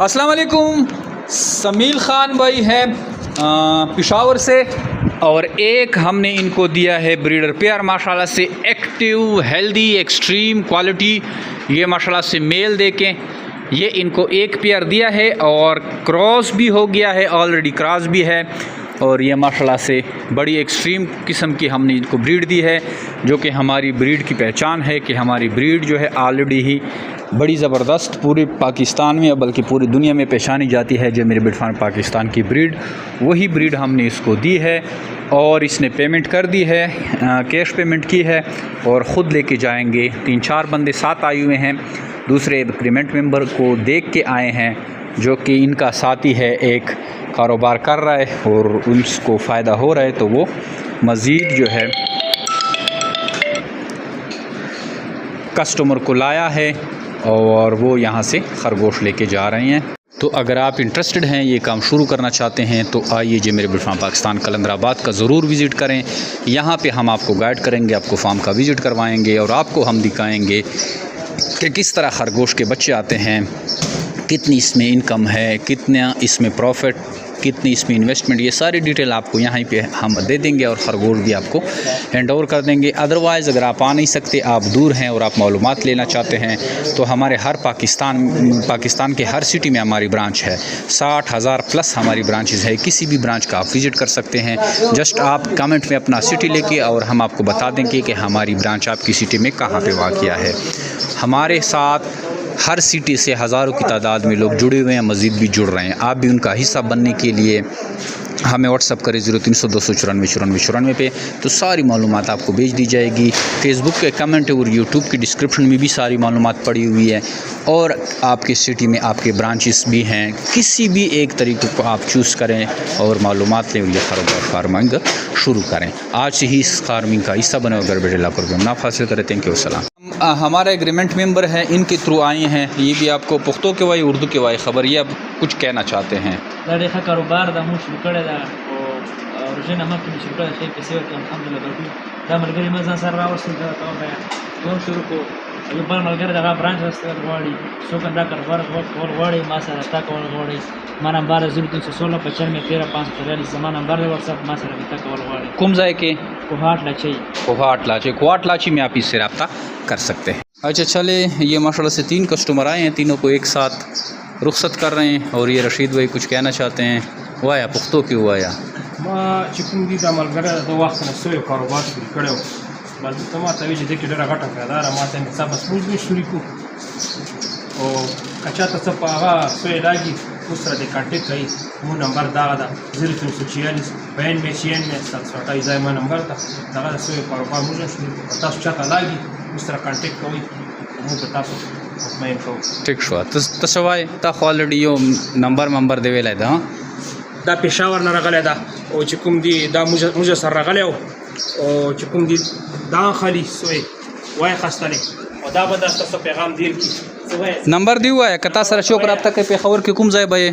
अस्सलाम वालेकुम। समील ख़ान भाई है पेशावर से, और एक हमने इनको दिया है ब्रीडर पेयर माशाल्लाह से एक्टिव हेल्दी एक्सट्रीम क्वालिटी। ये माशाल्लाह से मेल देखें, ये इनको एक पेयर दिया है और क्रॉस भी हो गया है, ऑलरेडी क्रॉस भी है, और ये माशाल्लाह से बड़ी एक्सट्रीम किस्म की हमने इनको ब्रीड दी है, जो कि हमारी ब्रीड की पहचान है कि हमारी ब्रीड जो है ऑलरेडी ही बड़ी ज़बरदस्त पूरे पाकिस्तान में बल्कि पूरी दुनिया में पहचानी जाती है। जो मेरे बिटफान पाकिस्तान की ब्रीड, वही ब्रीड हमने इसको दी है और इसने पेमेंट कर दी है, कैश पेमेंट की है और ख़ुद लेके जाएंगे। 3-4 बंदे साथ आए हुए हैं, दूसरे एग्रीमेंट मेंबर को देख के आए हैं, जो कि इनका साथी है, एक कारोबार कर रहा है और उसको फ़ायदा हो रहा है, तो वो मज़ीद जो है कस्टमर को लाया है और वो यहाँ से खरगोश लेके जा रहे हैं। तो अगर आप इंटरेस्टेड हैं, ये काम शुरू करना चाहते हैं, तो आइए जे मेरे बिटफार्म पाकिस्तान कलंदराबाद का ज़रूर विज़िट करें। यहाँ पे हम आपको गाइड करेंगे, आपको फार्म का विज़िट करवाएंगे और आपको हम दिखाएंगे कि किस तरह खरगोश के बच्चे आते हैं, कितनी इसमें इनकम है, कितना इसमें प्रॉफिट, कितनी इसमें इन्वेस्टमेंट, ये सारी डिटेल आपको यहाँ पे हम दे देंगे और खरगोश भी आपको हैंड ओवर कर देंगे। अदरवाइज़ अगर आप आ नहीं सकते, आप दूर हैं और आप मालूमात लेना चाहते हैं, तो हमारे हर पाकिस्तान के हर सिटी में हमारी ब्रांच है। 60,000 प्लस हमारी ब्रांचेज़ है, किसी भी ब्रांच का आप विज़िट कर सकते हैं। जस्ट आप कमेंट में अपना सिटी लेके और हम आपको बता देंगे कि हमारी ब्रांच आपकी सिटी में कहाँ पर वाक़या है। हमारे साथ हर सिटी से हज़ारों की तादाद में लोग जुड़े हुए हैं, मज़ीद भी जुड़ रहे हैं। आप भी उनका हिस्सा बनने के लिए हमें व्हाट्सअप करें 0300 294 94 94 पे, तो सारी मालूमात आपको भेज दी जाएगी। फ़ेसबुक के कमेंट और यूट्यूब की डिस्क्रिप्शन में भी सारी मालूमात पड़ी हुई है, और आपके सिटी में आपके ब्रांचेस भी हैं। किसी भी एक तरीके को आप चूज़ करें और मालूमात लें और ये कारोबार फार्मिंग शुरू करें। आज से ही इस फार्मिंग का हिस्सा बने, अगर बेटे लाख रुपये मुनाफा हासिल करें। Thank you. सलाम। हमारा एग्रीमेंट मेंबर है, इनके थ्रू आए हैं, ये भी आपको पुख्तो के वाई उर्दू के वाई ख़बर, ये अब कुछ कहना चाहते हैं। कारोबार दा शुरू करे दा और रोजाना हम की शुरू करे पे सेवा के अल्हम्दुलिल्लाह बल्कि दा मलगरी मजा सर रावसल दा तो है तो शुरू को ये बल मलगरी दा ब्रांच वास्ते वाड़ी सो कंदा कारोबार और वाड़ी मासा रस्ता को वाड़ी माना नंबर 0316 95 13 543 जमा नंबर व्हाट्सएप मासा रस्ता को वाड़ी कुम जाए के कोहाट लाची में आप इससे रब्ता कर सकते हैं। अच्छा चले, ये माशाल्लाह से 3 कस्टमर आए हैं, तीनों को एक साथ रुखसत कर रहे हैं, और ये रशीद भाई कुछ कहना चाहते हैं। हुआ या पुख्तो की हुआ या चिकुन दी दा मलगरा दो वक्त न सोए कारोबार शुरू करो बल तमा तवी जे के डरा घटा पैदा माते में सब स्कूल भी शुरू को ओ कच्चा तो पावा सोए लागी दूसरा दे कांटेक्ट कई वो नंबर दादा 0346 बहन में 96 जायमा नंबर था दादा सोए कारोबार मुझे शुरू पता चाहता लागी दूसरा कांटेक्ट कोई वो बता सो मैं इनको ठीक शो तो सवाई ता ऑलरेडी यो नंबर देवेला दा दा पेशावर न रगले दा ओ चिकुम दी दा मुझे सर रगले ओ चिकुम दी दा खाली सोए वाय खस्तले और दा बदा सब पैगाम दिल की नंबर दी हुआ है कता सर शोक रब्ता के पेशावर के कुम जाए भाई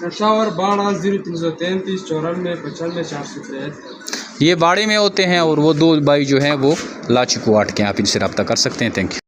पेशावर 12 0333 94 95 463 ये बाड़े में होते हैं, और वो 2 भाई जो हैं वो लाची को आट के आप इनसे रब्ता कर सकते हैं। Thank you.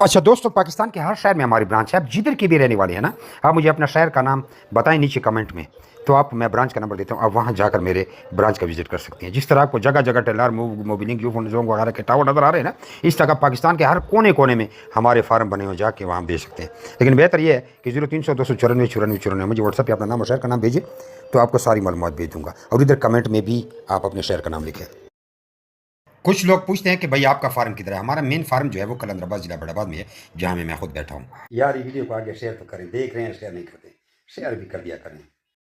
अच्छा दोस्तों, पाकिस्तान के हर शहर में हमारी ब्रांच है। आप जिधर की भी रहने वाले हैं ना, आप मुझे अपना शहर का नाम बताएं नीचे कमेंट में, तो आप मैं ब्रांच का नंबर देता हूँ, आप वहाँ जाकर मेरे ब्रांच का विजिट कर सकते हैं। जिस तरह आपको जगह जगह टेलर मोबिलिंग जोंग वगैरह के टावर नज़र आ रहे हैं ना, इस तरह पाकिस्तान के हर कोने कोने में हमारे फार्म बने हो, जाके वहाँ बेच सकते हैं। लेकिन बेहतर यह है कि 0300 294 94 94 मुझे व्हाट्सएप पर अपना नाम और शहर का नाम भेजिए, तो आपको सारी मालूमात भेज दूँगा, और इधर कमेंट में भी आप अपने शहर का नाम लिखें। कुछ लोग पूछते हैं कि भाई आपका फार्म किधर है। हमारा मेन फार्म जो है वो कलंदराबाद जिला बड़ाबाद में है, जहाँ मैं खुद बैठा हूँ। यार ये वीडियो को आगे शेयर तो करें, देख रहे हैं शेयर नहीं करते, शेयर भी कर दिया करें।